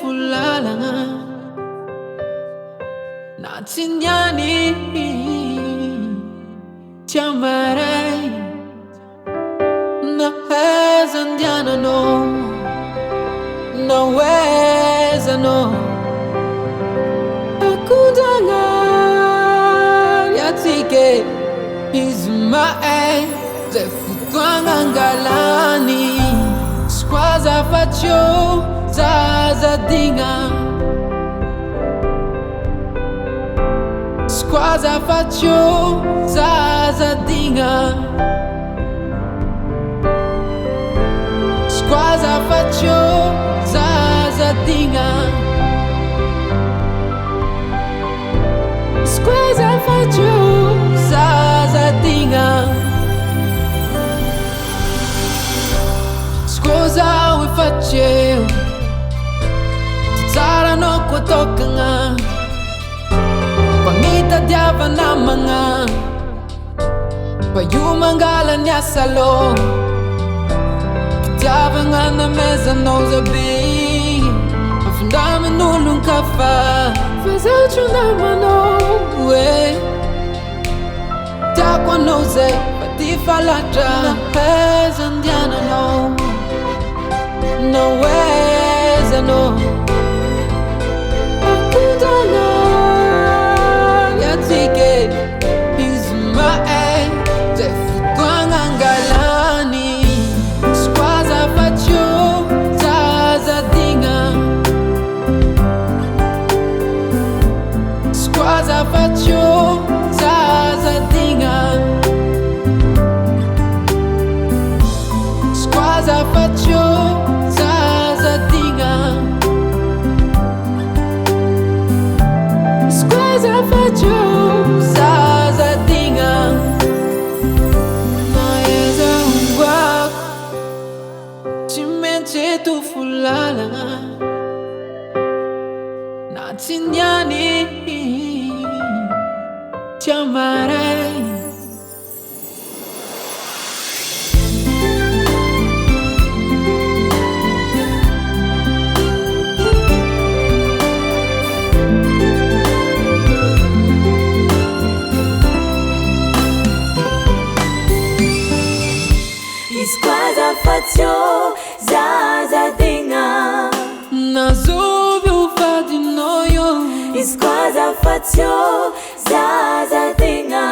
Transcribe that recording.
fulalanga na tsinyani Tiamaray na hezandiana no naweza no akudanga yatike Ismael zefutwanga ngalani skwaza facho zazadinga skwaza facho zazadinga skwaza facho zazadinga skwaza facho zazadinga skwaza we facho tsara no kotokanga pamita diava na mga payumangala niya salo diava nga na mesa no zabi afundama nulung kafa fazal chundama no we takwa no ze pati falatra hezandiana no naweza no akudana yatike Ismael zefutwanga ngalani skwaza facho zazadinga skwaza facho zazadinga skwaza facho zazadinga skwaza facho zazadinga naeza ungwak chimente tu fulalanga na tsinyani Tiamaray skwaza facho zazadinga nazubi ufadinoyo skwaza facho zazadinga